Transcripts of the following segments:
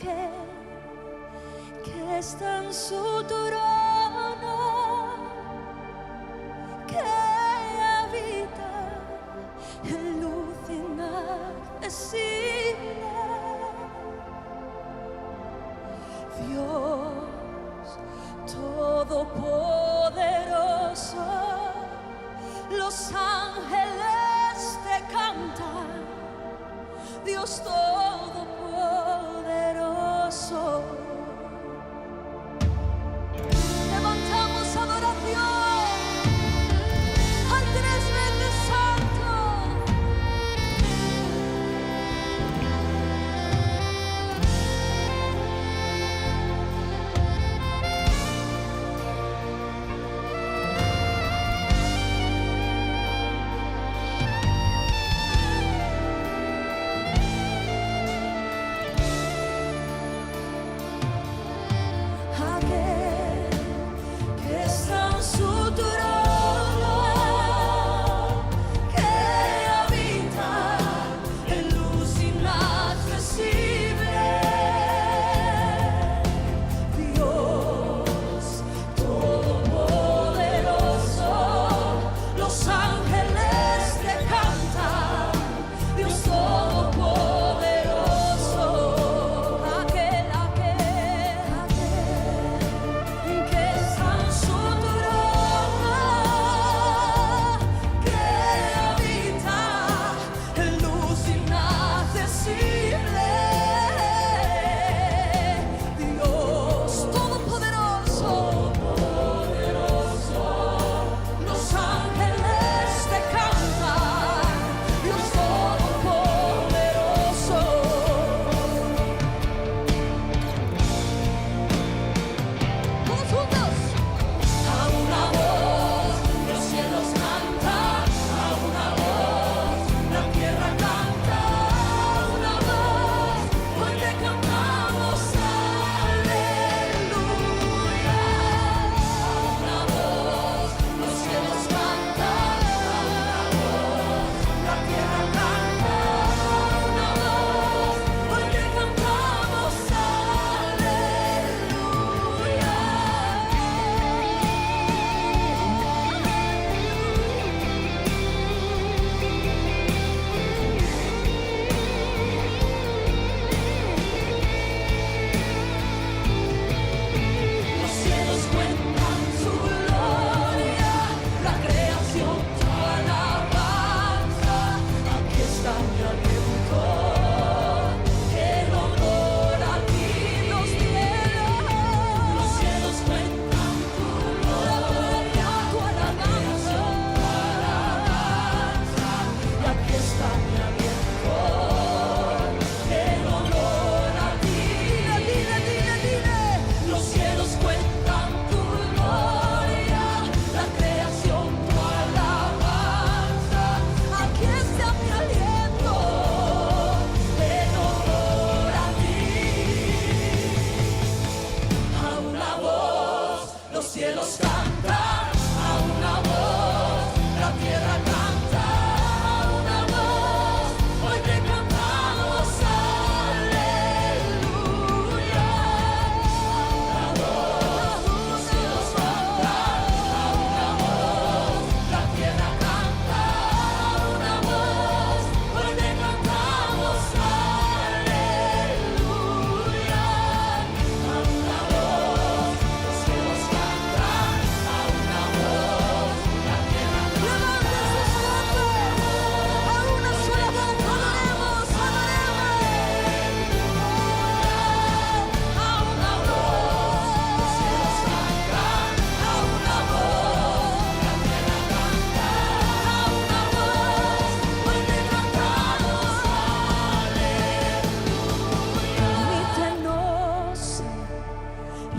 aquel que está en su trono, que habita en luz inaccesible. Dios Todopoderoso, los ángeles te cantan, Dios Todopoderoso. Levantamos adoración al tres veces santo.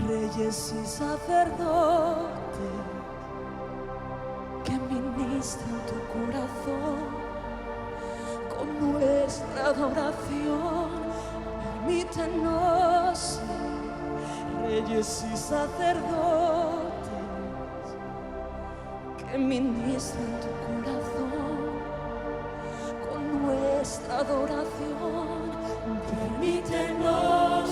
Reyes y sacerdotes que ministran tu corazón con nuestra adoración. Permítenos ser reyes y sacerdotes que ministran tu corazón con nuestra adoración. Permítenos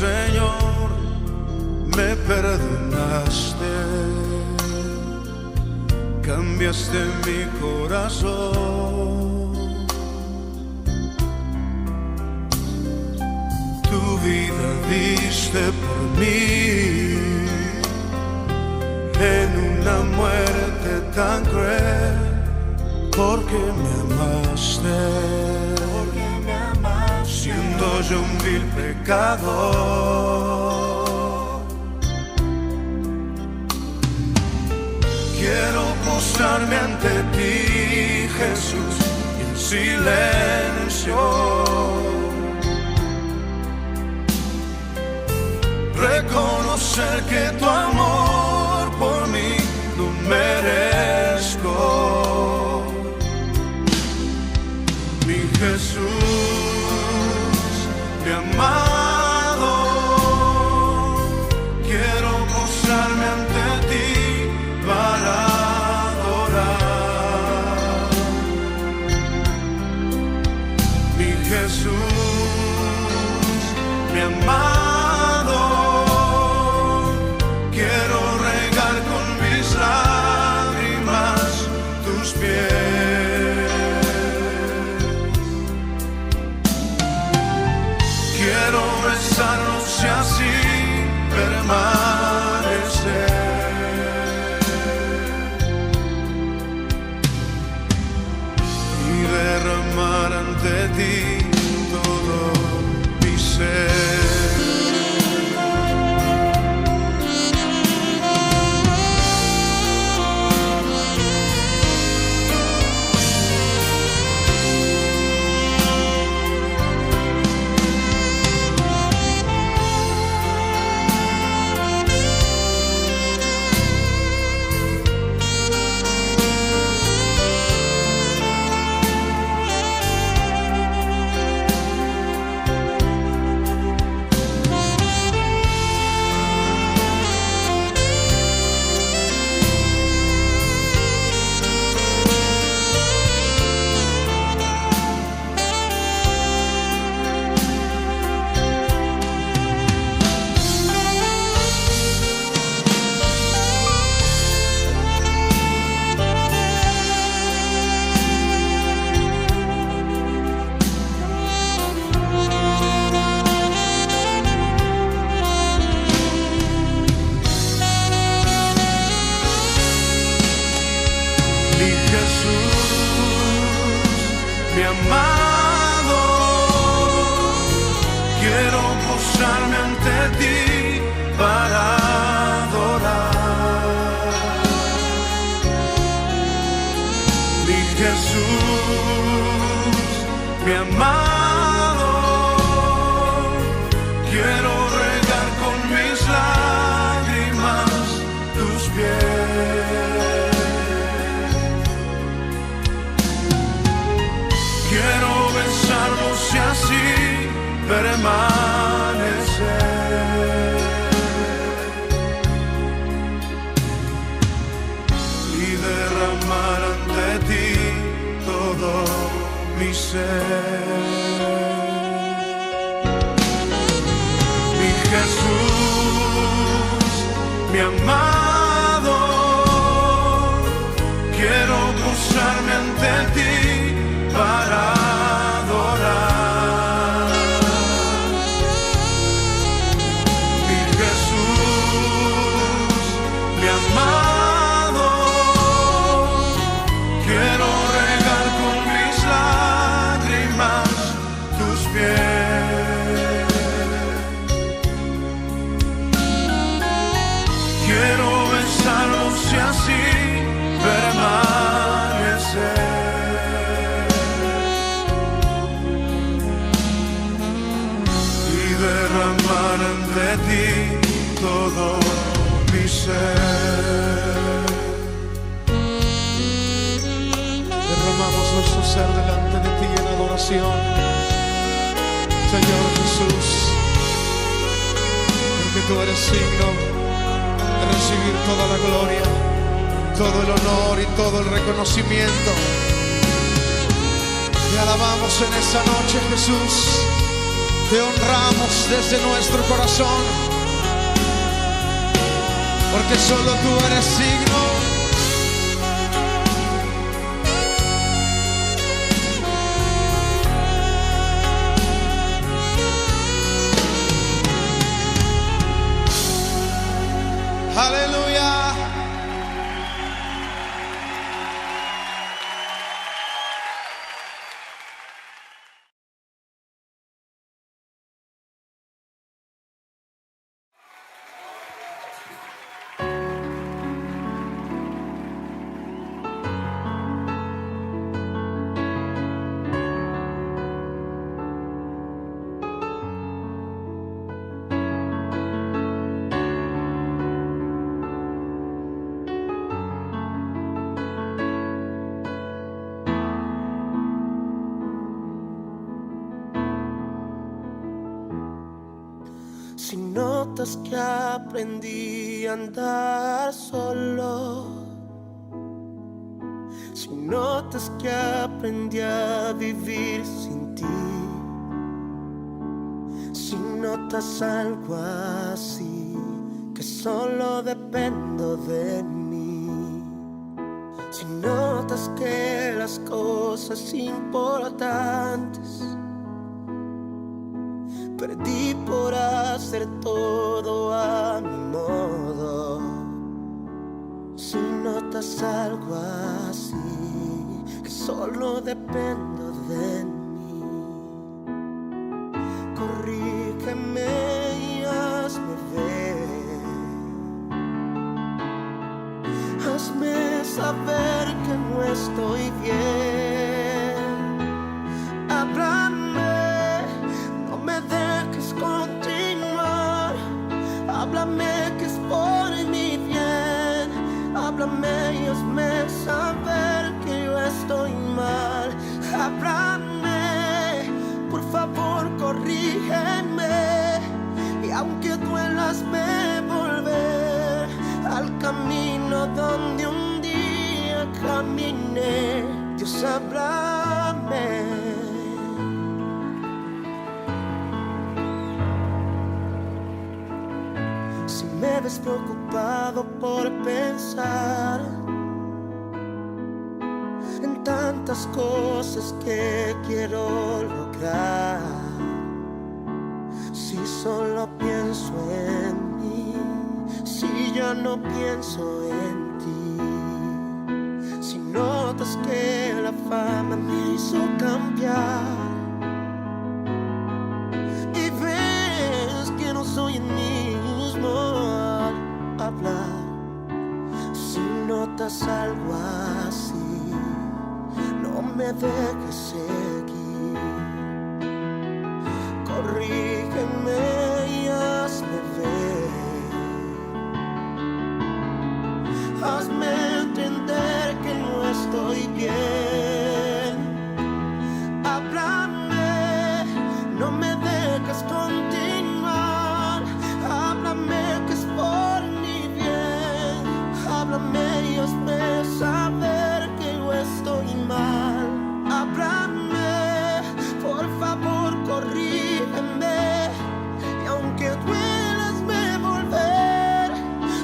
Señor, me perdonaste, cambiaste mi corazón. Tu vida diste por mí en una muerte tan cruel, porque me amaste, siendo yo un vil pecador. Quiero postrarme ante ti, Jesús, y en silencio reconocer que tu amor por mí no merezco. Mi Jesús, mi amado, quiero postrarme ante ti para adorar. Mi Jesús, mi amado, quiero regar con mis lágrimas tus pies. Quiero besarlos y así permanecer y derramar ante ti todo mi ser. Mi amado, quiero postrarme ante ti para adorar. Mi Jesús, mi amado, quiero regar con mis lágrimas tus pies. Quiero besarlos y así permanecer y derramar ante ti todo mi ser. Mi Jesús, mi amado, quiero postrarme ante ti para adorar. Mi Jesús, mi amado, quiero regar con mis lágrimas tus pies. Quiero besarlos y así permanecer derramar ante ti todo mi ser. Derramamos nuestro ser delante de ti en adoración, Señor Jesús, porque tú eres digno de recibir toda la gloria, todo el honor y todo el reconocimiento. Te alabamos en esta noche, Jesús. Te honramos desde nuestro corazón, porque solo tú eres digno. Aleluya. Si notas que aprendí a andar solo, si notas que aprendí a vivir sin ti, si notas algo así, que solo dependo de mí, si notas que las cosas importantes perdí por hacer todo a mi modo, si notas algo así, que solo dependo de mí, corrígeme y hazme ver, hazme saber que no estoy bien, háblame, no me dejes continuar, háblame que es por mi bien, háblame y hazme saber que yo estoy mal, háblame, por favor corrígeme, y aunque duela hazme volver al camino donde un día caminé, Dios háblame. Si me ves preocupado por pensar en tantas cosas que quiero lograr, si solo pienso en mí, si ya no pienso en ti, si notas que la fama me hizo cambiar y ves que no soy el mismo al hablar, si notas algo así, no me dejes seguir, corrígeme y hazme ver, hazme entender que no estoy bien, háblame, no me dejes continuar, háblame que es por mi bien, háblame y hazme saber que yo estoy mal, háblame, por favor corrígeme, y aunque duela hazme volver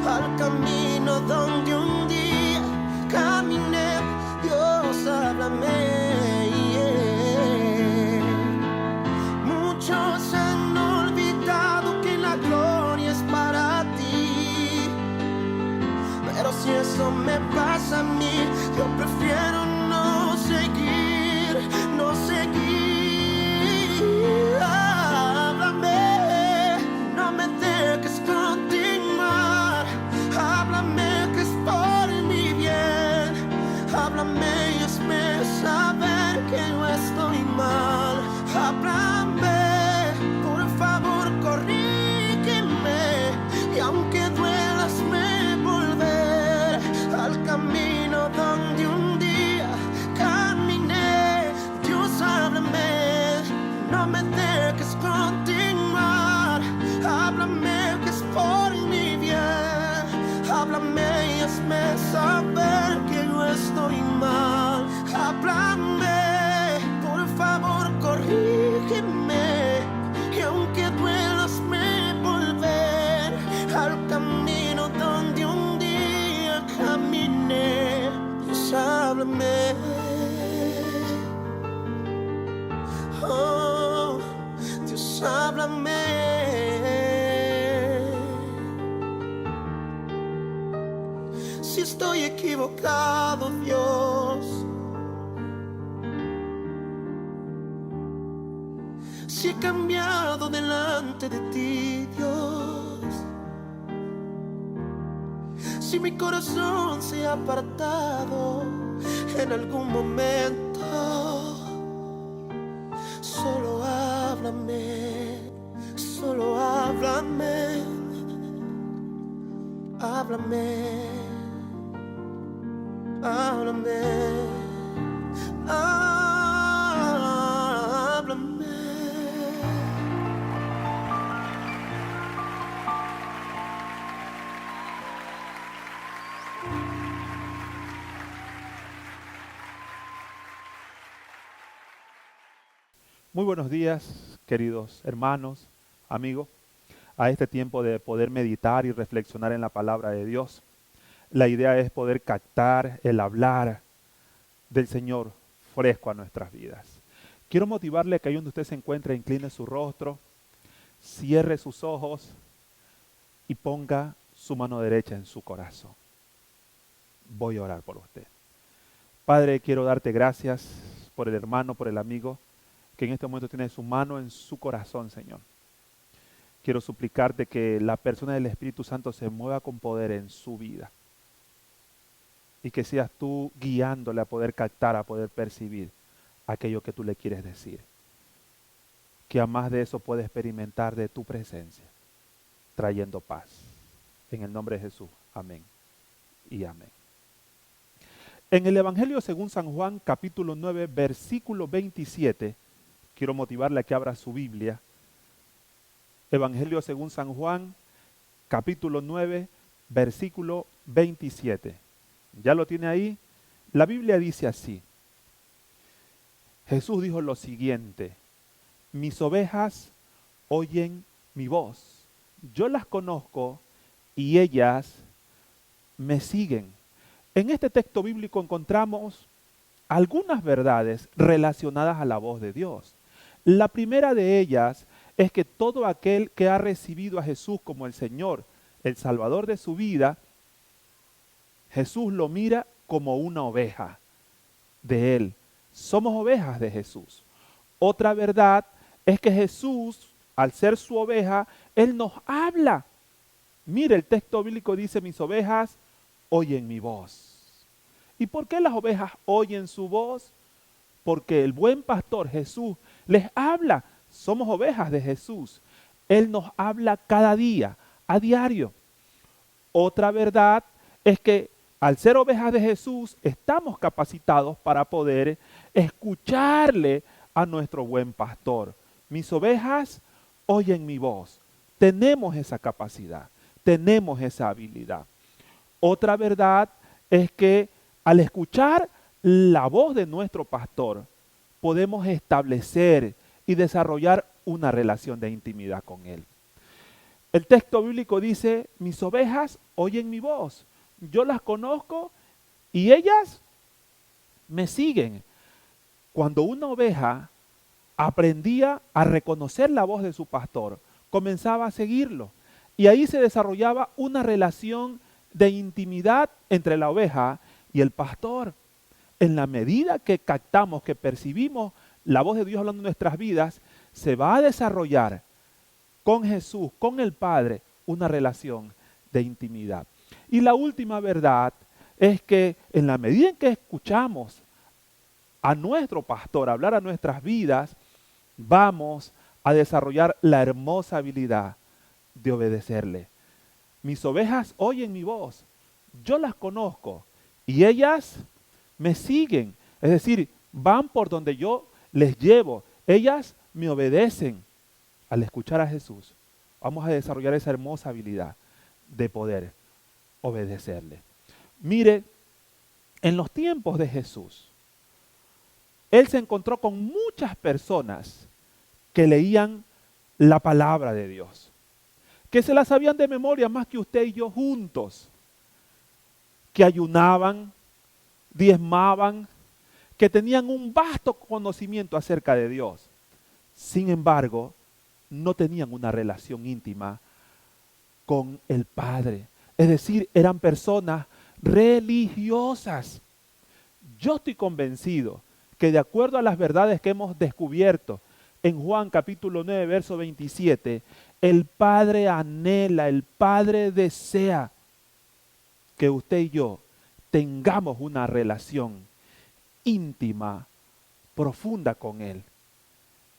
al camino donde un día caminé, Dios háblame. Muchos han olvidado que la gloria es para ti, pero si eso me pasa a mí, yo prefiero no seguir, no seguir. Háblame, no me dejes continuar, háblame que es por mi bien, háblame y hazme saber que yo estoy mal, háblame, por favor corrígeme, y aunque duela hazme volver al camino donde un día caminé, Dios háblame, no me dejes continuar, háblame que es por mi bien, háblame y hazme saber que yo estoy mal, háblame, por favor corrígeme, háblame. Si estoy equivocado, Dios, si he cambiado delante de ti, Dios, si mi corazón se ha apartado en algún momento, solo háblame, solo háblame, háblame, háblame, háblame. Muy buenos días, queridos hermanos, amigos, a este tiempo de poder meditar y reflexionar en la palabra de Dios. La idea es poder captar el hablar del Señor fresco a nuestras vidas. Quiero motivarle a que ahí donde usted se encuentre, incline su rostro, cierre sus ojos y ponga su mano derecha en su corazón. Voy a orar por usted. Padre, quiero darte gracias por el hermano, por el amigo, que en este momento tiene su mano en su corazón, Señor. Quiero suplicarte que la persona del Espíritu Santo se mueva con poder en su vida. Y que seas tú guiándole a poder captar, a poder percibir aquello que tú le quieres decir. Que a más de eso pueda experimentar de tu presencia, trayendo paz. En el nombre de Jesús. Amén y amén. En el Evangelio según San Juan, capítulo 9, versículo 27, quiero motivarle a que abra su Biblia. Evangelio según San Juan, capítulo 9, versículo 27. ¿Ya lo tiene ahí? La Biblia dice así. Jesús dijo lo siguiente: mis ovejas oyen mi voz. Yo las conozco y ellas me siguen. En este texto bíblico encontramos algunas verdades relacionadas a la voz de Dios. La primera de ellas es que todo aquel que ha recibido a Jesús como el Señor, el Salvador de su vida, Jesús lo mira como una oveja de Él. Somos ovejas de Jesús. Otra verdad es que Jesús, al ser su oveja, Él nos habla. Mire, el texto bíblico dice, mis ovejas oyen mi voz. ¿Y por qué las ovejas oyen su voz? Porque el buen pastor Jesús les habla. Somos ovejas de Jesús. Él nos habla cada día, a diario. Otra verdad es que al ser ovejas de Jesús, estamos capacitados para poder escucharle a nuestro buen pastor. Mis ovejas oyen mi voz. Tenemos esa capacidad, tenemos esa habilidad. Otra verdad es que al escuchar la voz de nuestro pastor, podemos establecer y desarrollar una relación de intimidad con él. El texto bíblico dice, mis ovejas oyen mi voz. Yo las conozco y ellas me siguen. Cuando una oveja aprendía a reconocer la voz de su pastor, comenzaba a seguirlo. Y ahí se desarrollaba una relación de intimidad entre la oveja y el pastor. En la medida que captamos, que percibimos la voz de Dios hablando en nuestras vidas, se va a desarrollar con Jesús, con el Padre, una relación de intimidad. Y la última verdad es que en la medida en que escuchamos a nuestro pastor hablar a nuestras vidas, vamos a desarrollar la hermosa habilidad de obedecerle. Mis ovejas oyen mi voz, yo las conozco y ellas me siguen. Es decir, van por donde yo les llevo. Ellas me obedecen. Al escuchar a Jesús, vamos a desarrollar esa hermosa habilidad de poder obedecerle. Mire, en los tiempos de Jesús, Él se encontró con muchas personas que leían la palabra de Dios, que se la sabían de memoria más que usted y yo juntos, que ayunaban, diezmaban, que tenían un vasto conocimiento acerca de Dios. Sin embargo, no tenían una relación íntima con el Padre. Es decir, eran personas religiosas. Yo estoy convencido que de acuerdo a las verdades que hemos descubierto en Juan capítulo 9, verso 27, el Padre anhela, el Padre desea que usted y yo tengamos una relación íntima, profunda con Él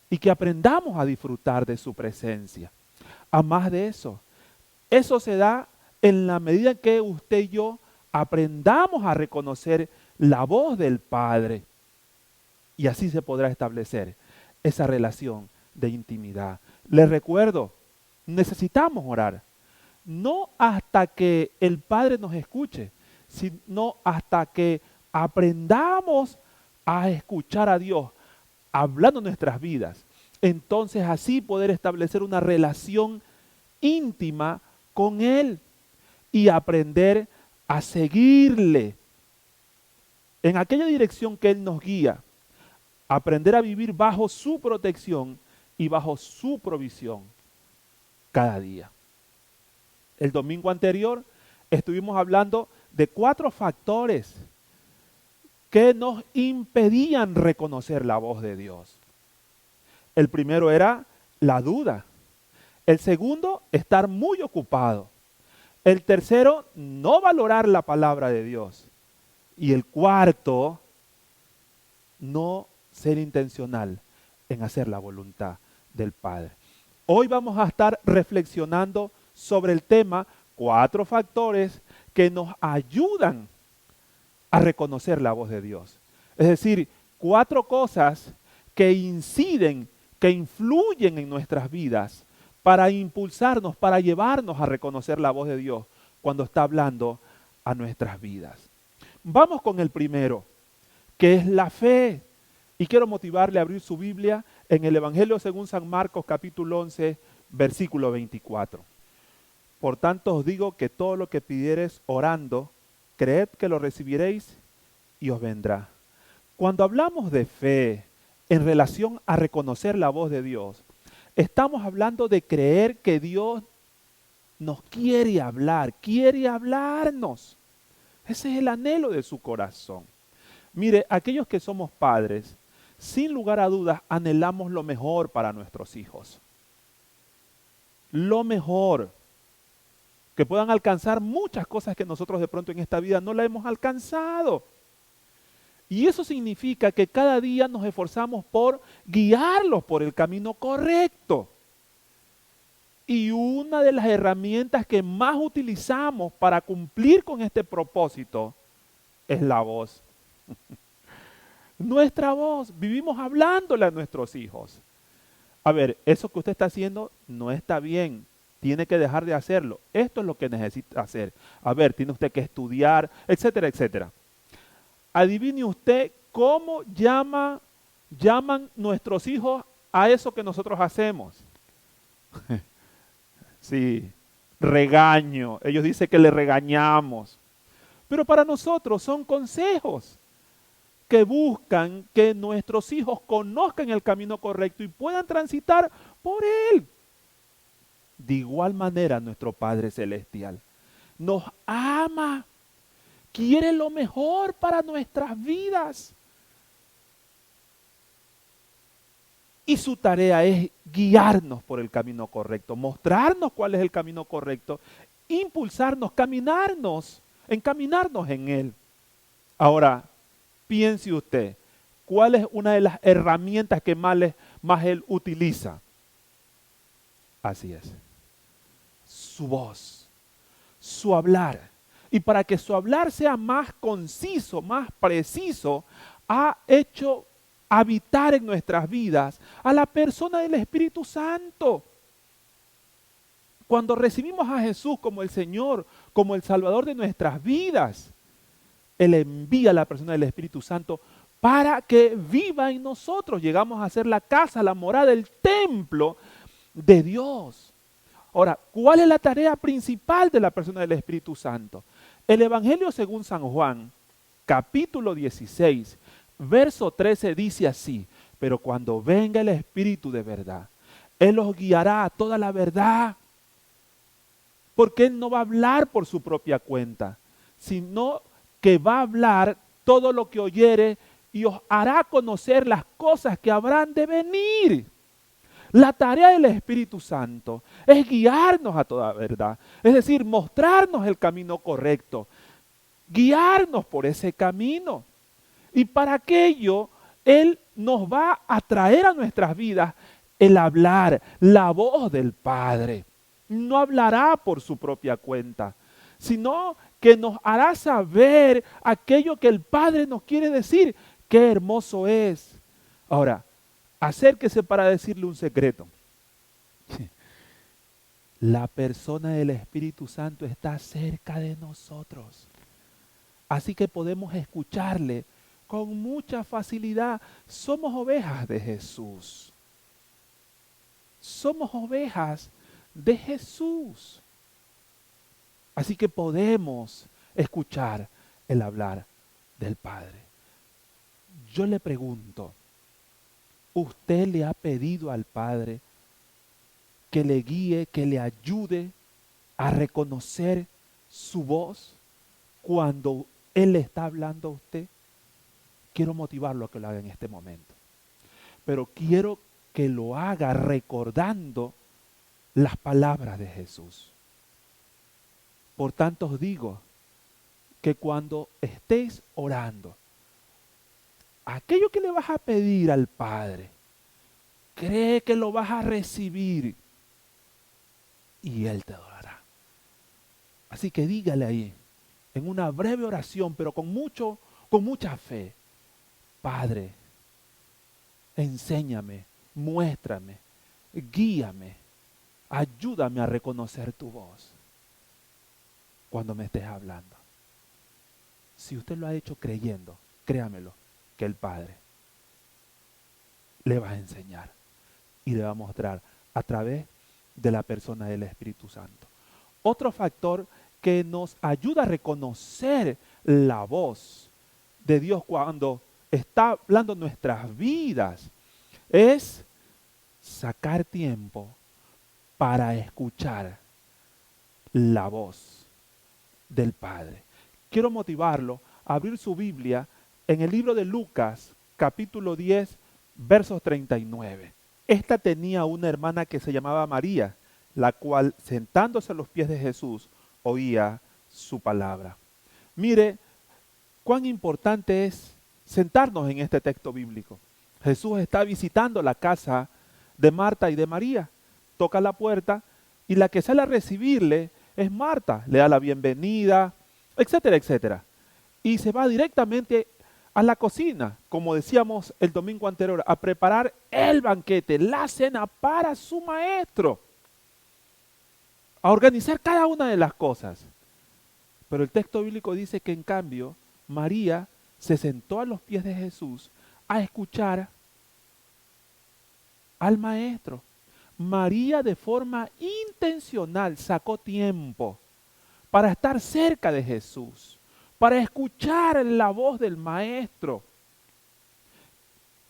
y que aprendamos a disfrutar de su presencia. A más de eso, eso se da en la medida en que usted y yo aprendamos a reconocer la voz del Padre y así se podrá establecer esa relación de intimidad. Les recuerdo, necesitamos orar, no hasta que el Padre nos escuche, sino hasta que aprendamos a escuchar a Dios hablando nuestras vidas. Entonces así poder establecer una relación íntima con Él y aprender a seguirle en aquella dirección que Él nos guía. Aprender a vivir bajo su protección y bajo su provisión cada día. El domingo anterior estuvimos hablando de 4 factores que nos impedían reconocer la voz de Dios. El primero era la duda. El segundo, estar muy ocupado. El tercero, no valorar la palabra de Dios. Y el cuarto, no ser intencional en hacer la voluntad del Padre. Hoy vamos a estar reflexionando sobre el tema 4 factores que nos ayudan a reconocer la voz de Dios. Es decir, 4 cosas que inciden, que influyen en nuestras vidas para impulsarnos, para llevarnos a reconocer la voz de Dios cuando está hablando a nuestras vidas. Vamos con el primero, que es la fe. Y quiero motivarle a abrir su Biblia en el Evangelio según San Marcos, capítulo 11, versículo 24. Por tanto os digo que todo lo que pidiereis orando, creed que lo recibiréis y os vendrá. Cuando hablamos de fe en relación a reconocer la voz de Dios, estamos hablando de creer que Dios nos quiere hablar, quiere hablarnos. Ese es el anhelo de su corazón. Mire, aquellos que somos padres, sin lugar a dudas, anhelamos lo mejor para nuestros hijos. Lo mejor. Que puedan alcanzar muchas cosas que nosotros de pronto en esta vida no la hemos alcanzado. Y eso significa que cada día nos esforzamos por guiarlos por el camino correcto. Y una de las herramientas que más utilizamos para cumplir con este propósito es la voz. Nuestra voz, vivimos hablándole a nuestros hijos. A ver, eso que usted está haciendo no está bien, tiene que dejar de hacerlo. Esto es lo que necesita hacer. A ver, tiene usted que estudiar, etcétera, etcétera. Adivine usted cómo llaman nuestros hijos a eso que nosotros hacemos. Sí, regaño. Ellos dicen que le regañamos. Pero para nosotros son consejos que buscan que nuestros hijos conozcan el camino correcto y puedan transitar por él. De igual manera, nuestro Padre Celestial nos ama, quiere lo mejor para nuestras vidas. Y su tarea es guiarnos por el camino correcto, mostrarnos cuál es el camino correcto, impulsarnos, encaminarnos en él. Ahora, piense usted, ¿cuál es una de las herramientas que más él utiliza? Así es. Su voz, su hablar. Y para que su hablar sea más conciso, más preciso, ha hecho habitar en nuestras vidas a la persona del Espíritu Santo. Cuando recibimos a Jesús como el Señor, como el Salvador de nuestras vidas, Él envía a la persona del Espíritu Santo para que viva en nosotros. Llegamos a ser la casa, la morada, el templo de Dios. Ahora, ¿cuál es la tarea principal de la persona del Espíritu Santo? El Evangelio según San Juan, capítulo 16, verso 13 dice así: pero cuando venga el Espíritu de verdad, Él los guiará a toda la verdad. Porque Él no va a hablar por su propia cuenta, sino que va a hablar todo lo que oyere y os hará conocer las cosas que habrán de venir. La tarea del Espíritu Santo es guiarnos a toda verdad, es decir, mostrarnos el camino correcto, guiarnos por ese camino. Y para aquello, Él nos va a traer a nuestras vidas el hablar, la voz del Padre. No hablará por su propia cuenta, sino que nos hará saber aquello que el Padre nos quiere decir. Qué hermoso es. Ahora, acérquese para decirle un secreto. La persona del Espíritu Santo está cerca de nosotros. Así que podemos escucharle con mucha facilidad. Somos ovejas de Jesús. Somos ovejas de Jesús. Así que podemos escuchar el hablar del Padre. Yo le pregunto, ¿usted le ha pedido al Padre que le guíe, que le ayude a reconocer su voz cuando Él le está hablando a usted? Quiero motivarlo a que lo haga en este momento. Pero quiero que lo haga recordando las palabras de Jesús. Por tanto os digo que cuando estéis orando, aquello que le vas a pedir al Padre, cree que lo vas a recibir y Él te lo dará. Así que dígale ahí, en una breve oración, pero con mucha fe: Padre, enséñame, muéstrame, guíame, ayúdame a reconocer tu voz cuando me estés hablando. Si usted lo ha hecho creyendo, créamelo, que el Padre le va a enseñar y le va a mostrar a través de la persona del Espíritu Santo. Otro factor que nos ayuda a reconocer la voz de Dios cuando está hablando nuestras vidas es sacar tiempo para escuchar la voz del Padre. Quiero motivarlo a abrir su Biblia en el libro de Lucas, capítulo 10, versos 39. Esta tenía una hermana que se llamaba María, la cual, sentándose a los pies de Jesús, oía su palabra. Mire cuán importante es sentarnos en este texto bíblico. Jesús está visitando la casa de Marta y de María. Toca la puerta y la que sale a recibirle es Marta. Le da la bienvenida, etcétera, etcétera. Y se va directamente a la cocina, como decíamos el domingo anterior, a preparar el banquete, la cena para su maestro. A organizar cada una de las cosas. Pero el texto bíblico dice que en cambio María se sentó a los pies de Jesús a escuchar al maestro. María de forma intencional sacó tiempo para estar cerca de Jesús, para escuchar la voz del maestro,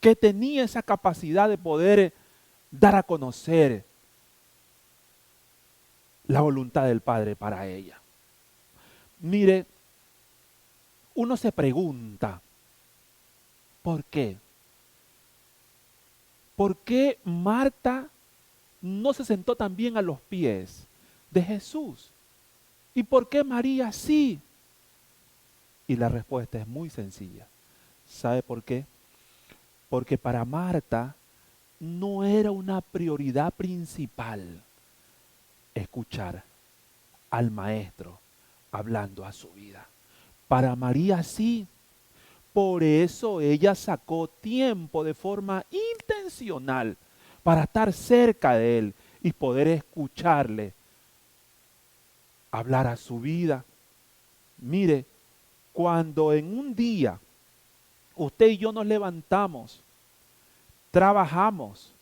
que tenía esa capacidad de poder dar a conocer la voluntad del Padre para ella. Mire, uno se pregunta, ¿por qué? ¿Por qué Marta no se sentó también a los pies de Jesús? ¿Y por qué María sí? Y la respuesta es muy sencilla. ¿Sabe por qué? Porque para Marta no era una prioridad principal escuchar al maestro hablando a su vida. Para María sí. Por eso ella sacó tiempo de forma intencional para estar cerca de él y poder escucharle hablar a su vida. Mire, cuando en un día usted y yo nos levantamos, trabajamos,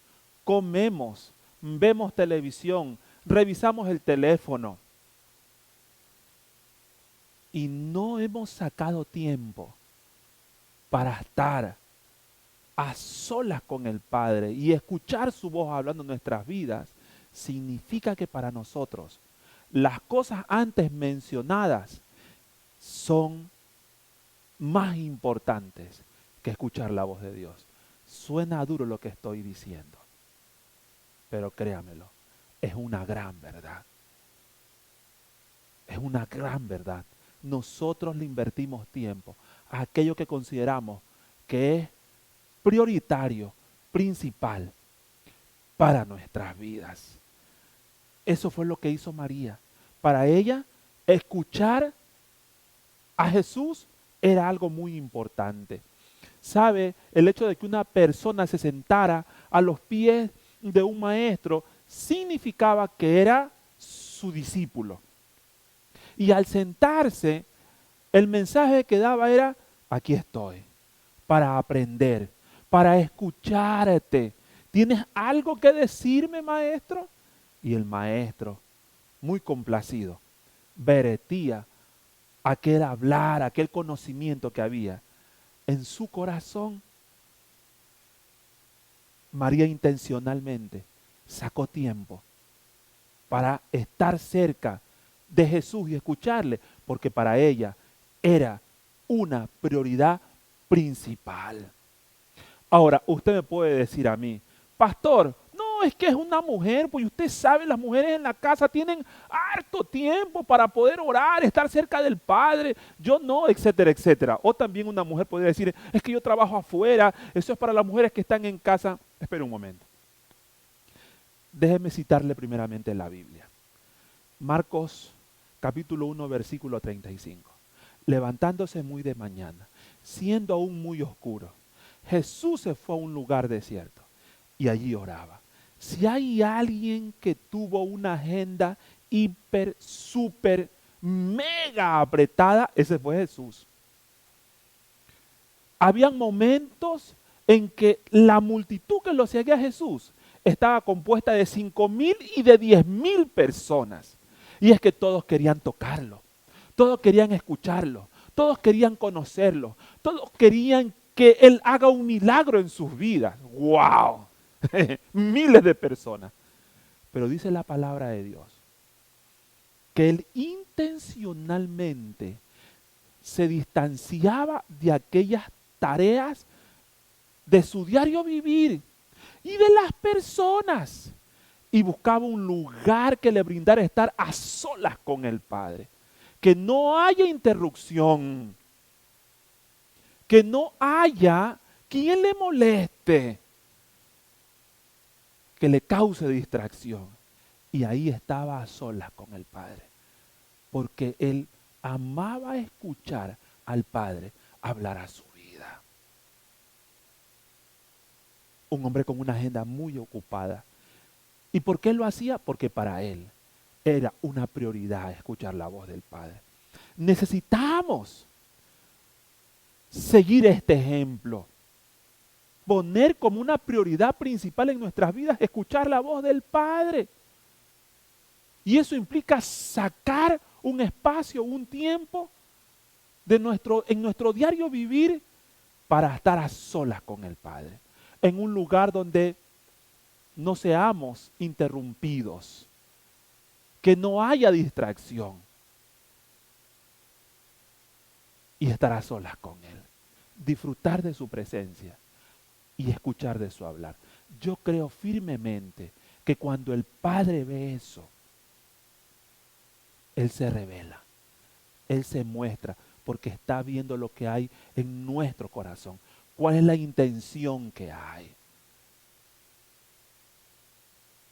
comemos, vemos televisión, revisamos el teléfono y no hemos sacado tiempo para estar a solas con el Padre y escuchar su voz hablando en nuestras vidas, significa que para nosotros las cosas antes mencionadas son más importantes que escuchar la voz de Dios. Suena duro lo que estoy diciendo, pero créamelo, es una gran verdad. Es una gran verdad. Nosotros le invertimos tiempo a aquello que consideramos que es prioritario, principal para nuestras vidas. Eso fue lo que hizo María. Para ella, escuchar a Jesús era algo muy importante. ¿Sabe? El hecho de que una persona se sentara a los pies de un maestro significaba que era su discípulo. Y al sentarse, el mensaje que daba era: aquí estoy, para aprender, para escucharte. ¿Tienes algo que decirme, maestro? Y el maestro, muy complacido, vertía aquel hablar, aquel conocimiento que había en su corazón. María intencionalmente sacó tiempo para estar cerca de Jesús y escucharle, porque para ella era una prioridad principal. Ahora, usted me puede decir a mí: pastor, no, es que es una mujer, pues usted sabe, las mujeres en la casa tienen harto tiempo para poder orar, estar cerca del Padre, yo no, etcétera, etcétera. O también una mujer podría decir: es que yo trabajo afuera, eso es para las mujeres que están en casa. Espera un momento. Déjeme citarle primeramente la Biblia. Marcos capítulo 1, versículo 35. Levantándose muy de mañana, siendo aún muy oscuro, Jesús se fue a un lugar desierto y allí oraba. Si hay alguien que tuvo una agenda hiper, super, mega apretada, ese fue Jesús. Habían momentos en que la multitud que lo seguía a Jesús estaba compuesta de 5,000 y de 10,000 personas. Y es que todos querían tocarlo, todos querían escucharlo, todos querían conocerlo, todos querían que Él haga un milagro en sus vidas. ¡Wow! Miles de personas. Pero dice la palabra de Dios que Él intencionalmente se distanciaba de aquellas tareas de su diario vivir y de las personas, y buscaba un lugar que le brindara estar a solas con el Padre. Que no haya interrupción, que no haya quien le moleste, que le cause distracción. Y ahí estaba a solas con el Padre, porque él amaba escuchar al Padre hablar a su vida. Un hombre con una agenda muy ocupada. ¿Y por qué lo hacía? Porque para él era una prioridad escuchar la voz del Padre. Necesitamos seguir este ejemplo. Poner como una prioridad principal en nuestras vidas escuchar la voz del Padre. Y eso implica sacar un espacio, un tiempo en nuestro diario vivir para estar a solas con el Padre. En un lugar donde no seamos interrumpidos, que no haya distracción, y estar a solas con Él, disfrutar de su presencia y escuchar de su hablar. Yo creo firmemente que cuando el Padre ve eso, Él se revela, Él se muestra, porque está viendo lo que hay en nuestro corazón, cuál es la intención que hay.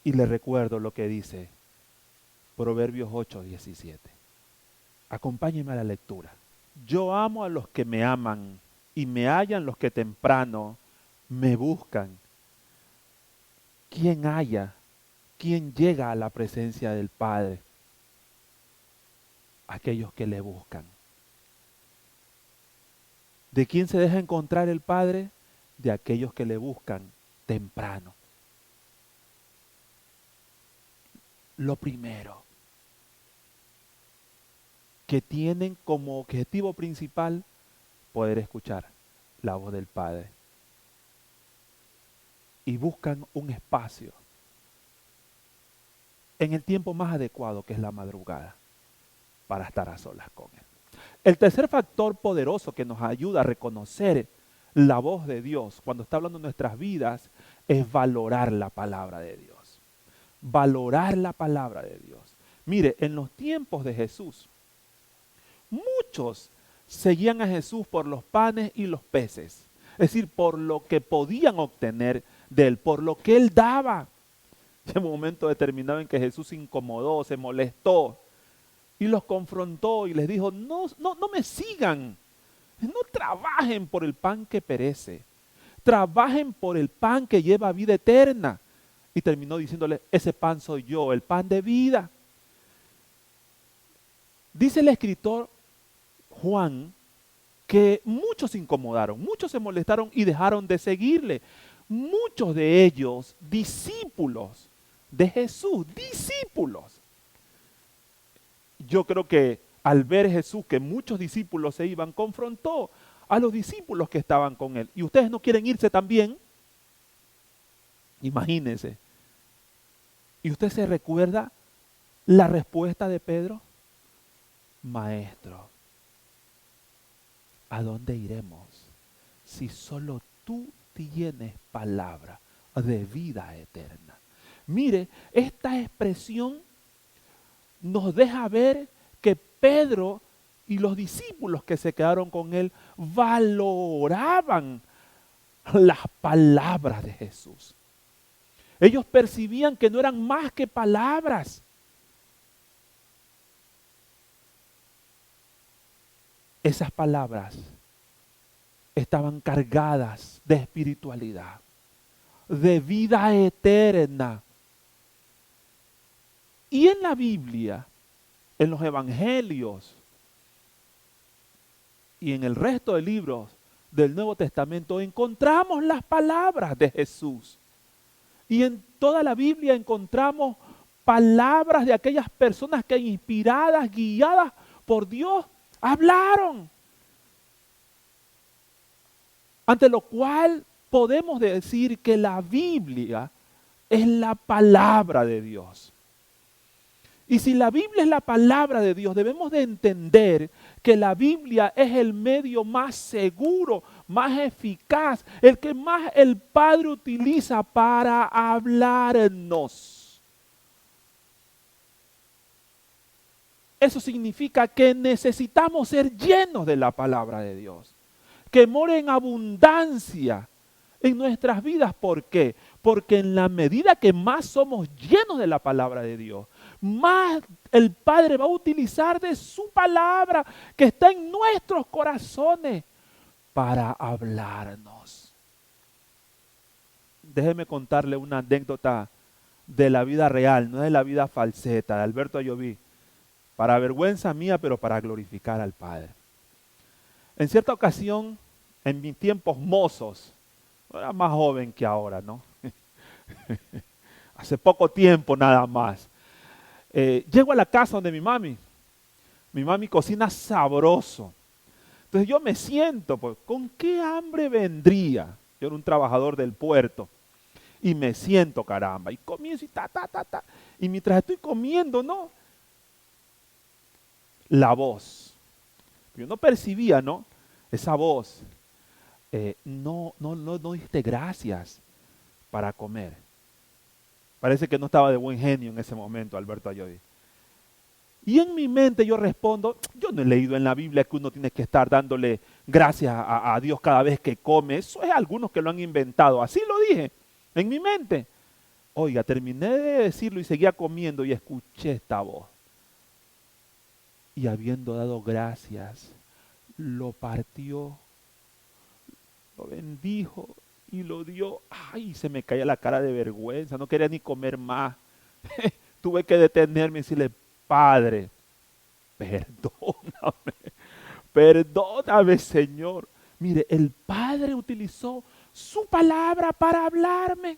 Y le recuerdo lo que dice Proverbios 8:17. Acompáñenme a la lectura. Yo amo a los que me aman y me hallan los que temprano me buscan. ¿Quién halla? ¿Quién llega a la presencia del Padre? Aquellos que le buscan. ¿De quién se deja encontrar el Padre? De aquellos que le buscan temprano. Lo primero, que tienen como objetivo principal poder escuchar la voz del Padre. y buscan un espacio en el tiempo más adecuado, que es la madrugada, para estar a solas con Él. El tercer factor poderoso que nos ayuda a reconocer la voz de Dios cuando está hablando en nuestras vidas es valorar la palabra de Dios. Valorar la palabra de Dios. Mire, en los tiempos de Jesús, muchos seguían a Jesús por los panes y los peces. Es decir, por lo que podían obtener de Él, por lo que Él daba. En un momento determinado en que Jesús se incomodó, se molestó y los confrontó y les dijo, no me sigan, no trabajen por el pan que perece, trabajen por el pan que lleva vida eterna. Y terminó diciéndole, ese pan soy yo, el pan de vida. Dice el escritor Juan que muchos se incomodaron, muchos se molestaron y dejaron de seguirle. Muchos de ellos, discípulos de Jesús, discípulos. Yo creo que al ver Jesús que muchos discípulos se iban, confrontó a los discípulos que estaban con Él. ¿Y ustedes no quieren irse también? Imagínense. ¿Y usted se recuerda la respuesta de Pedro? Maestro, ¿a dónde iremos si solo tú tienes palabra de vida eterna? Mire, esta expresión nos deja ver que Pedro y los discípulos que se quedaron con él valoraban las palabras de Jesús. Ellos percibían que no eran más que palabras. Esas palabras estaban cargadas de espiritualidad, de vida eterna. Y en la Biblia, en los evangelios y en el resto de libros del Nuevo Testamento encontramos las palabras de Jesús. Y en toda la Biblia encontramos palabras de aquellas personas que inspiradas, guiadas por Dios, hablaron. Ante lo cual podemos decir que la Biblia es la palabra de Dios. Y si la Biblia es la palabra de Dios, debemos de entender que la Biblia es el medio más seguro, más eficaz, el que más el Padre utiliza para hablarnos. Eso significa que necesitamos ser llenos de la palabra de Dios, que more en abundancia en nuestras vidas. ¿Por qué? Porque en la medida que más somos llenos de la palabra de Dios, más el Padre va a utilizar de su palabra que está en nuestros corazones para hablarnos. Déjeme contarle una anécdota de la vida real, no de la vida falseta, de Alberto Ayoví, para vergüenza mía, pero para glorificar al Padre. En cierta ocasión, en mis tiempos mozos, era más joven que ahora, ¿no? Hace poco tiempo nada más. Llego a la casa donde mi mami cocina sabroso. Entonces yo me siento, pues, ¿con qué hambre vendría? Yo era un trabajador del puerto y me siento, caramba, y comienzo y y mientras estoy comiendo, ¿no? La voz. Yo no percibía, ¿no? Esa voz. No diste gracias para comer. Parece que no estaba de buen genio en ese momento Alberto Ayoví. Y en mi mente yo respondo, yo no he leído en la Biblia que uno tiene que estar dándole gracias a Dios cada vez que come. Eso es algunos que lo han inventado. Así lo dije en mi mente. Oiga, terminé de decirlo y seguía comiendo y escuché esta voz. Y habiendo dado gracias, lo partió, lo bendijo y lo dio. Ay, se me caía la cara de vergüenza, no quería ni comer más. Tuve que detenerme y decirle, Padre, perdóname, Señor. Mire, el Padre utilizó su palabra para hablarme.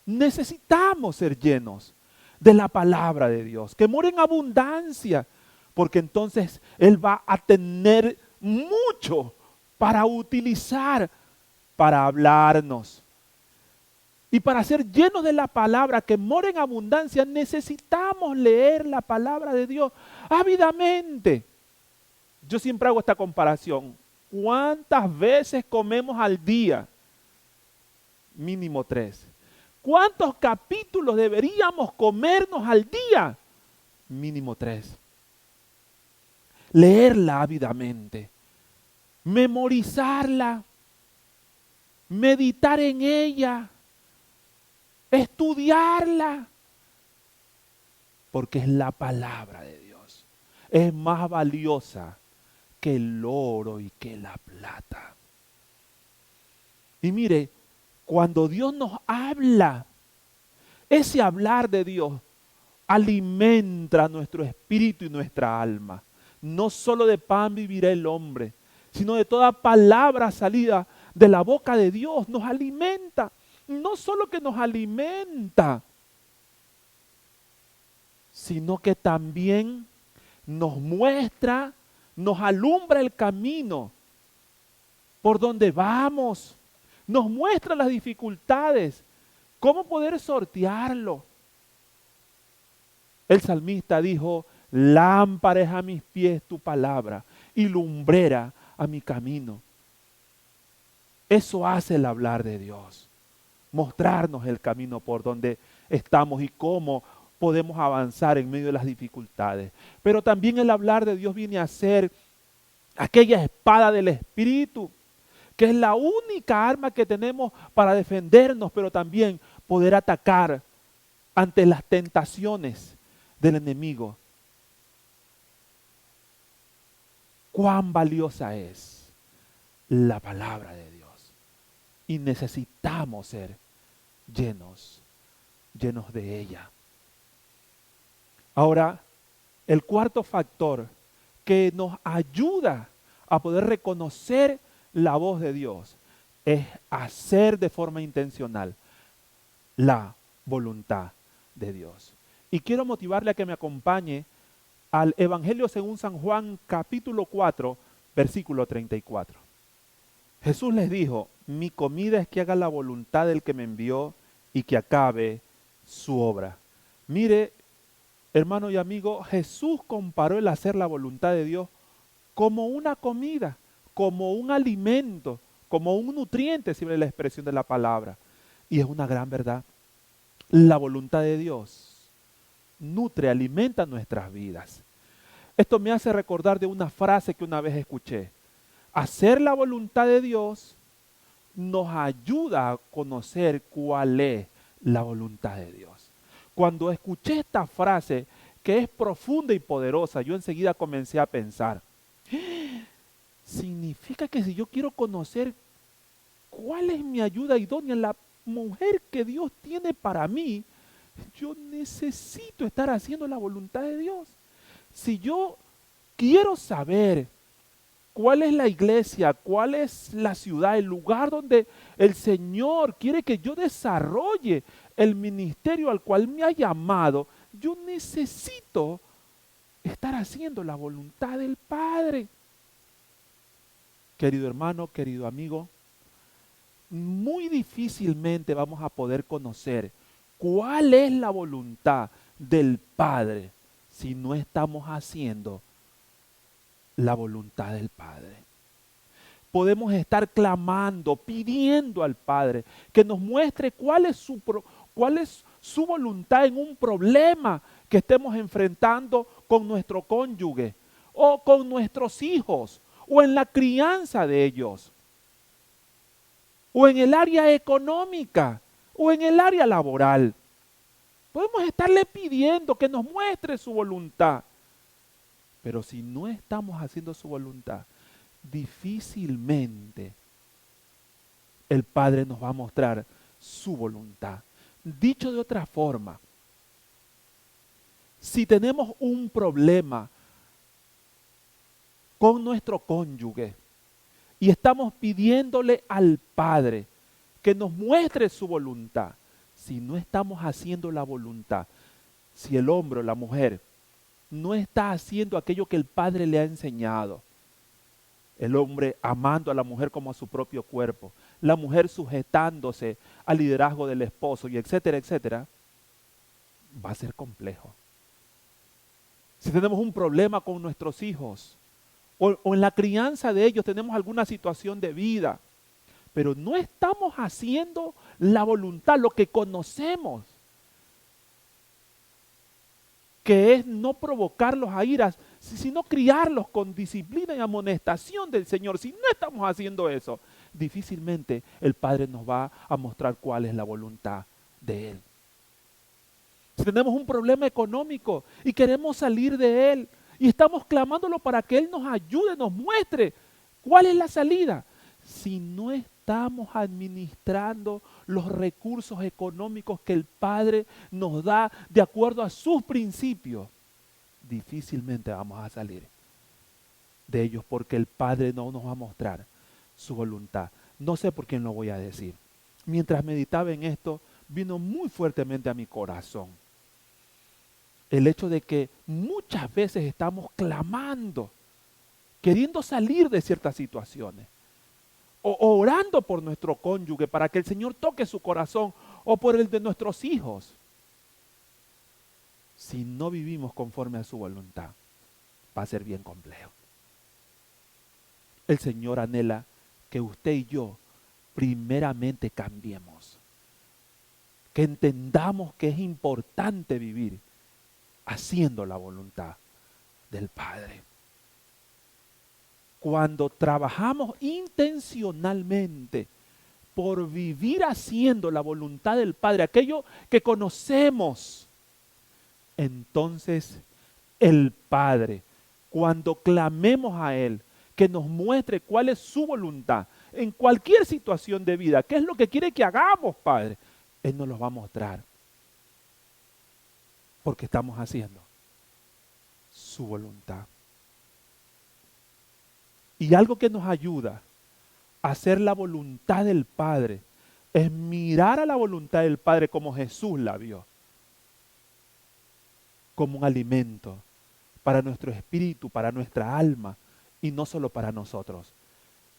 Necesitamos ser llenos de la palabra de Dios, que more en abundancia, porque entonces Él va a tener mucho para utilizar para hablarnos. Y para ser llenos de la palabra que mora en abundancia, necesitamos leer la palabra de Dios ávidamente. Yo siempre hago esta comparación. ¿Cuántas veces comemos al día? Mínimo 3. ¿Cuántos capítulos deberíamos comernos al día? Mínimo 3. Leerla ávidamente, memorizarla, meditar en ella, estudiarla, porque es la palabra de Dios. Es más valiosa que el oro y que la plata. Y mire, cuando Dios nos habla, ese hablar de Dios alimenta nuestro espíritu y nuestra alma. No solo de pan vivirá el hombre, sino de toda palabra salida de la boca de Dios. Nos alimenta. No solo que nos alimenta, sino que también nos muestra, nos alumbra el camino por donde vamos. Nos muestra las dificultades, cómo poder sortearlo. El salmista dijo, lámpara es a mis pies tu palabra y lumbrera a mi camino. Eso hace el hablar de Dios. Mostrarnos el camino por donde estamos y cómo podemos avanzar en medio de las dificultades. Pero también el hablar de Dios viene a ser aquella espada del Espíritu, que es la única arma que tenemos para defendernos, pero también poder atacar ante las tentaciones del enemigo. Cuán valiosa es la palabra de Dios. Y necesitamos ser llenos de ella. Ahora, el cuarto factor que nos ayuda a poder reconocer la voz de Dios es hacer de forma intencional la voluntad de Dios. Y quiero motivarle a que me acompañe al Evangelio según San Juan, capítulo 4, versículo 34. Jesús les dijo, mi comida es que haga la voluntad del que me envió y que acabe su obra. Mire, hermano y amigo, Jesús comparó el hacer la voluntad de Dios como una comida, como un alimento, como un nutriente, si ve la expresión de la palabra. Y es una gran verdad. La voluntad de Dios nutre, alimenta nuestras vidas. Esto me hace recordar de una frase que una vez escuché. Hacer la voluntad de Dios nos ayuda a conocer cuál es la voluntad de Dios. Cuando escuché esta frase, que es profunda y poderosa, yo enseguida comencé a pensar, significa que si yo quiero conocer cuál es mi ayuda idónea, la mujer que Dios tiene para mí, yo necesito estar haciendo la voluntad de Dios. Si yo quiero saber cuál es la iglesia, cuál es la ciudad, el lugar donde el Señor quiere que yo desarrolle el ministerio al cual me ha llamado, yo necesito estar haciendo la voluntad del Padre. Querido hermano, querido amigo, muy difícilmente vamos a poder conocer cuál es la voluntad del Padre si no estamos haciendo la voluntad del Padre. Podemos estar clamando, pidiendo al Padre que nos muestre cuál es su voluntad en un problema que estemos enfrentando con nuestro cónyuge o con nuestros hijos o en la crianza de ellos o en el área económica o en el área laboral. Podemos estarle pidiendo que nos muestre su voluntad. Pero si no estamos haciendo su voluntad, difícilmente el Padre nos va a mostrar su voluntad. Dicho de otra forma, si tenemos un problema con nuestro cónyuge y estamos pidiéndole al Padre que nos muestre su voluntad, si no estamos haciendo la voluntad, si el hombre o la mujer no está haciendo aquello que el Padre le ha enseñado, el hombre amando a la mujer como a su propio cuerpo, la mujer sujetándose al liderazgo del esposo y etcétera, etcétera, va a ser complejo. Si tenemos un problema con nuestros hijos o en la crianza de ellos tenemos alguna situación de vida, pero no estamos haciendo la voluntad, lo que conocemos, que es no provocarlos a iras, sino criarlos con disciplina y amonestación del Señor. Si no estamos haciendo eso, difícilmente el Padre nos va a mostrar cuál es la voluntad de Él. Si tenemos un problema económico y queremos salir de él y estamos clamándolo para que Él nos ayude, nos muestre cuál es la salida. Si no estamos administrando los recursos económicos que el Padre nos da de acuerdo a sus principios, difícilmente vamos a salir de ellos porque el Padre no nos va a mostrar su voluntad. No sé por quién lo voy a decir. Mientras meditaba en esto, vino muy fuertemente a mi corazón el hecho de que muchas veces estamos clamando, queriendo salir de ciertas situaciones, o orando por nuestro cónyuge para que el Señor toque su corazón, o por el de nuestros hijos. Si no vivimos conforme a su voluntad, va a ser bien complejo. El Señor anhela que usted y yo primeramente cambiemos, que entendamos que es importante vivir haciendo la voluntad del Padre. Cuando trabajamos intencionalmente por vivir haciendo la voluntad del Padre, aquello que conocemos, entonces el Padre, cuando clamemos a Él, que nos muestre cuál es su voluntad en cualquier situación de vida, qué es lo que quiere que hagamos, Padre, Él nos lo va a mostrar. Porque estamos haciendo su voluntad. Y algo que nos ayuda a hacer la voluntad del Padre es mirar a la voluntad del Padre como Jesús la vio. Como un alimento para nuestro espíritu, para nuestra alma, y no solo para nosotros,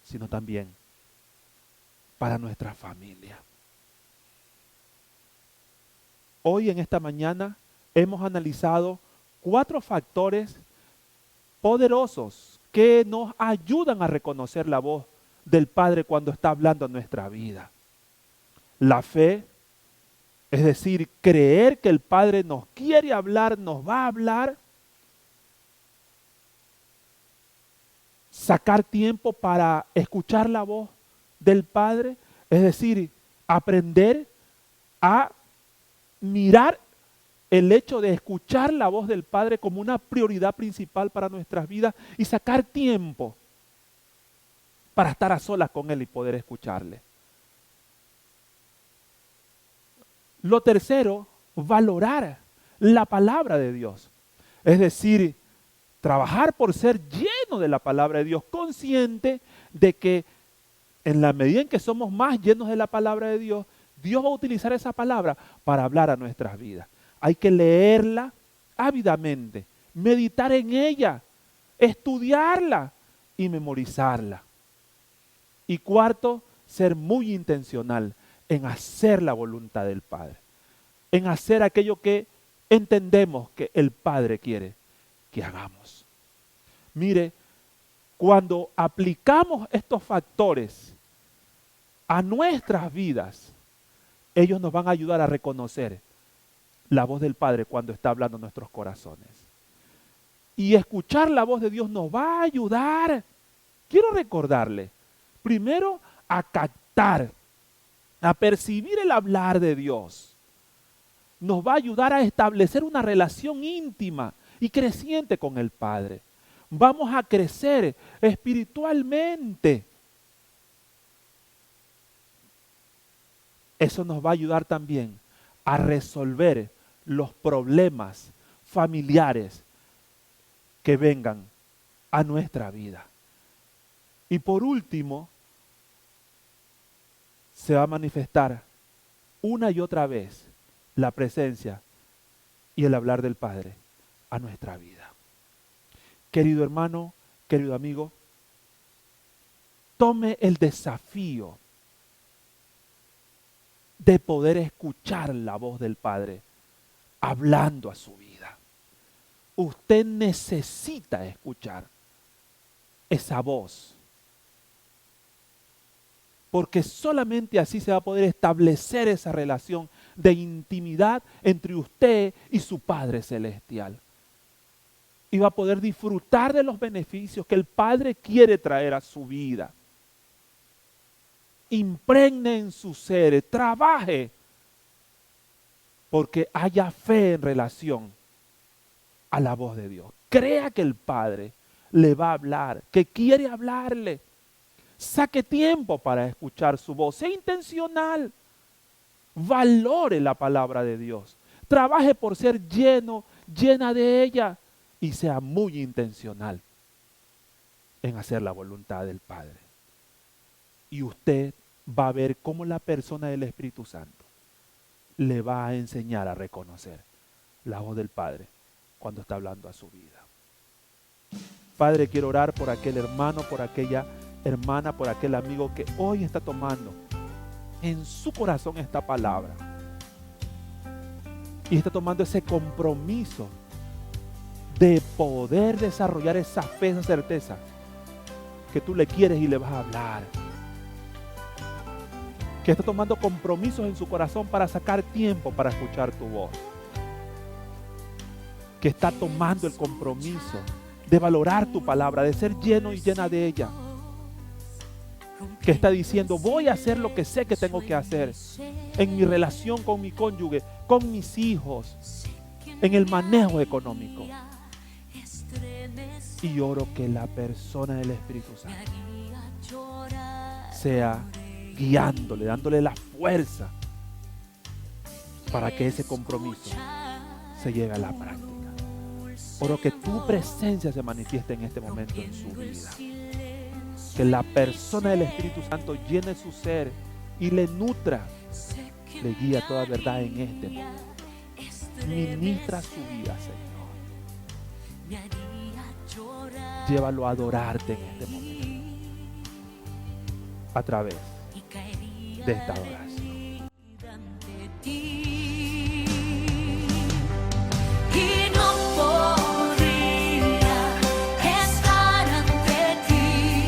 sino también para nuestra familia. Hoy en esta mañana hemos analizado 4 factores poderosos que nos ayudan a reconocer la voz del Padre cuando está hablando en nuestra vida. La fe, es decir, creer que el Padre nos quiere hablar, nos va a hablar. Sacar tiempo para escuchar la voz del Padre, es decir, aprender a mirar el hecho de escuchar la voz del Padre como una prioridad principal para nuestras vidas y sacar tiempo para estar a solas con Él y poder escucharle. Lo tercero, valorar la palabra de Dios. Es decir, trabajar por ser lleno de la palabra de Dios, consciente de que en la medida en que somos más llenos de la palabra de Dios, Dios va a utilizar esa palabra para hablar a nuestras vidas. Hay que leerla ávidamente, meditar en ella, estudiarla y memorizarla. Y cuarto, ser muy intencional en hacer la voluntad del Padre, en hacer aquello que entendemos que el Padre quiere que hagamos. Mire, cuando aplicamos estos factores a nuestras vidas, ellos nos van a ayudar a reconocer la voz del Padre cuando está hablando en nuestros corazones. Y escuchar la voz de Dios nos va a ayudar. Quiero recordarle, primero a captar, a percibir el hablar de Dios. Nos va a ayudar a establecer una relación íntima y creciente con el Padre. Vamos a crecer espiritualmente. Eso nos va a ayudar también a resolver los problemas familiares que vengan a nuestra vida. Y por último, se va a manifestar una y otra vez la presencia y el hablar del Padre a nuestra vida. Querido hermano, querido amigo, tome el desafío de poder escuchar la voz del Padre hablando a su vida. Usted necesita escuchar esa voz, porque solamente así se va a poder establecer esa relación de intimidad entre usted y su Padre Celestial. Y va a poder disfrutar de los beneficios que el Padre quiere traer a su vida. Impregne en su ser, trabaje, porque haya fe en relación a la voz de Dios. Crea que el Padre le va a hablar, que quiere hablarle. Saque tiempo para escuchar su voz. Sea intencional. Valore la palabra de Dios. Trabaje por ser llena de ella. Y sea muy intencional en hacer la voluntad del Padre. Y usted va a ver cómo la persona del Espíritu Santo le va a enseñar a reconocer la voz del Padre cuando está hablando a su vida. Padre, quiero orar por aquel hermano, por aquella hermana, por aquel amigo que hoy está tomando en su corazón esta palabra y está tomando ese compromiso de poder desarrollar esa fe, esa certeza que tú le quieres y le vas a hablar, que está tomando compromisos en su corazón para sacar tiempo para escuchar tu voz, que está tomando el compromiso de valorar tu palabra, de ser lleno y llena de ella, que está diciendo: voy a hacer lo que sé que tengo que hacer en mi relación con mi cónyuge, con mis hijos, en el manejo económico. Y oro que la persona del Espíritu Santo sea guiándole, dándole la fuerza para que ese compromiso se lleve a la práctica. Oro que tu presencia se manifieste en este momento en su vida. Que la persona del Espíritu Santo llene su ser y le nutra, le guíe a toda verdad en este momento. Ministra su vida, Señor. Llévalo a adorarte en este momento a través de esta adoración. Y no podría estar ante ti,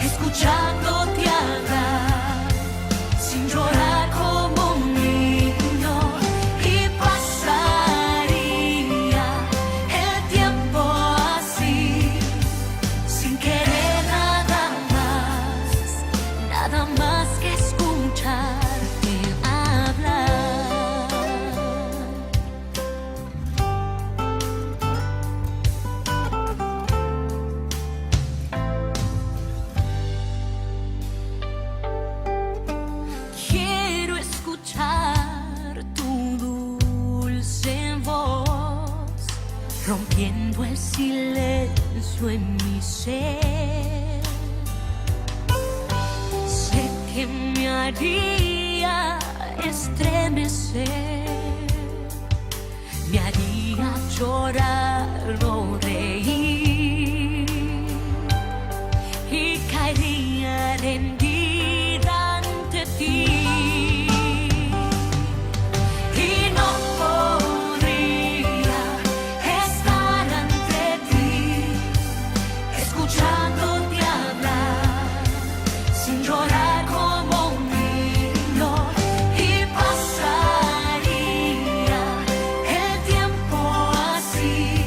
escuchándote hablar, sin llorar como un niño, y pasaría el tiempo así, sin querer nada más que escucharte hablar. Quiero escuchar tu dulce voz, rompiendo el silencio en mi ser. Sé que me haría estremecer, me haría llorar o reír, y caería rendida ante ti. Y no podría estar ante ti, escuchándote hablar, sin llorar como un niño, y pasaría el tiempo así,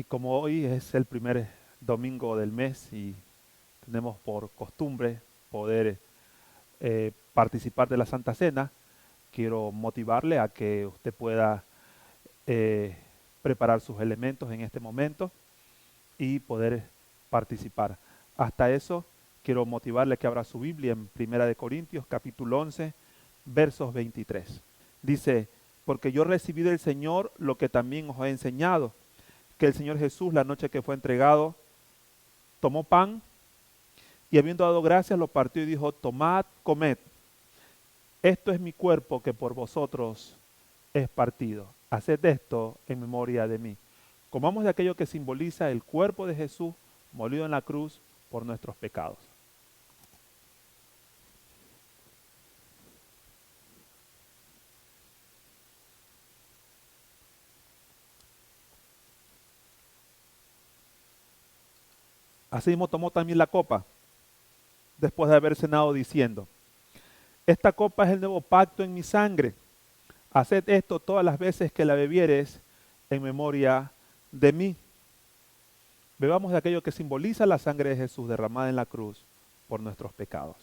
Y como hoy es el primer domingo del mes y tenemos por costumbre poder participar de la Santa Cena, quiero motivarle a que usted pueda preparar sus elementos en este momento y poder participar. Hasta eso, quiero motivarle que abra su Biblia en 1 Corintios capítulo 11, versos 23. Dice, porque yo recibí del Señor lo que también os he enseñado, que el Señor Jesús, la noche que fue entregado, tomó pan y habiendo dado gracias lo partió y dijo, tomad, comed, esto es mi cuerpo que por vosotros es partido. Haced esto en memoria de mí. Comamos de aquello que simboliza el cuerpo de Jesús molido en la cruz por nuestros pecados. Asimismo tomó también la copa, después de haber cenado diciendo, esta copa es el nuevo pacto en mi sangre. Haced esto todas las veces que la bebieres en memoria de mí. Bebamos de aquello que simboliza la sangre de Jesús derramada en la cruz por nuestros pecados.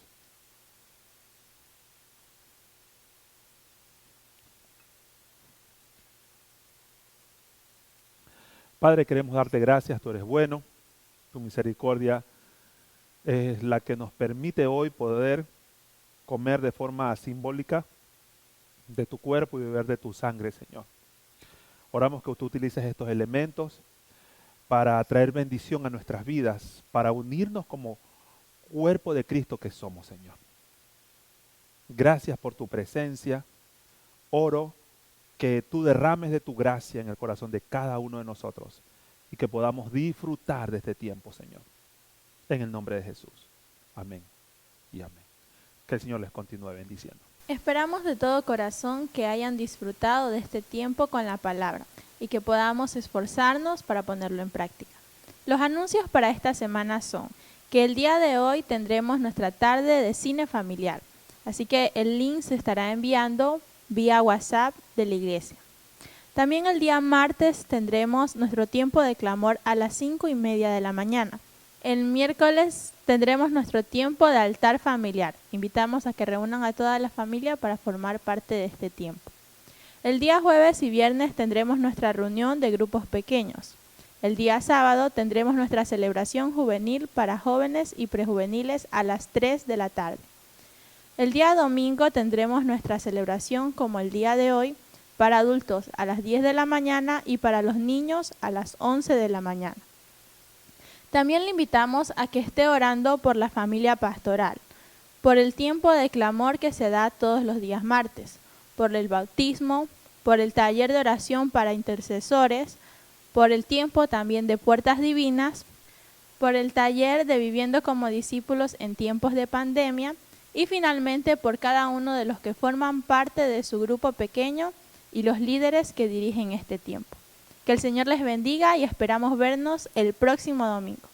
Padre, queremos darte gracias, tú eres bueno, tu misericordia es la que nos permite hoy poder comer de forma simbólica de tu cuerpo y beber de tu sangre, Señor. Oramos que tú utilices estos elementos para traer bendición a nuestras vidas, para unirnos como cuerpo de Cristo que somos, Señor. Gracias por tu presencia. Oro que tú derrames de tu gracia en el corazón de cada uno de nosotros y que podamos disfrutar de este tiempo, Señor. En el nombre de Jesús. Amén y amén. Que el Señor les continúe bendiciendo. Esperamos de todo corazón que hayan disfrutado de este tiempo con la palabra y que podamos esforzarnos para ponerlo en práctica. Los anuncios para esta semana son que el día de hoy tendremos nuestra tarde de cine familiar, así que el link se estará enviando vía WhatsApp de la iglesia. También el día martes tendremos nuestro tiempo de clamor a las 5:30 de la mañana. El miércoles tendremos nuestro tiempo de altar familiar. Invitamos a que reúnan a toda la familia para formar parte de este tiempo. El día jueves y viernes tendremos nuestra reunión de grupos pequeños. El día sábado tendremos nuestra celebración juvenil para jóvenes y prejuveniles a las 3 de la tarde. El día domingo tendremos nuestra celebración como el día de hoy para adultos a las 10 de la mañana y para los niños a las 11 de la mañana. También le invitamos a que esté orando por la familia pastoral, por el tiempo de clamor que se da todos los días martes, por el bautismo, por el taller de oración para intercesores, por el tiempo también de puertas divinas, por el taller de viviendo como discípulos en tiempos de pandemia y finalmente por cada uno de los que forman parte de su grupo pequeño y los líderes que dirigen este tiempo. Que el Señor les bendiga y esperamos vernos el próximo domingo.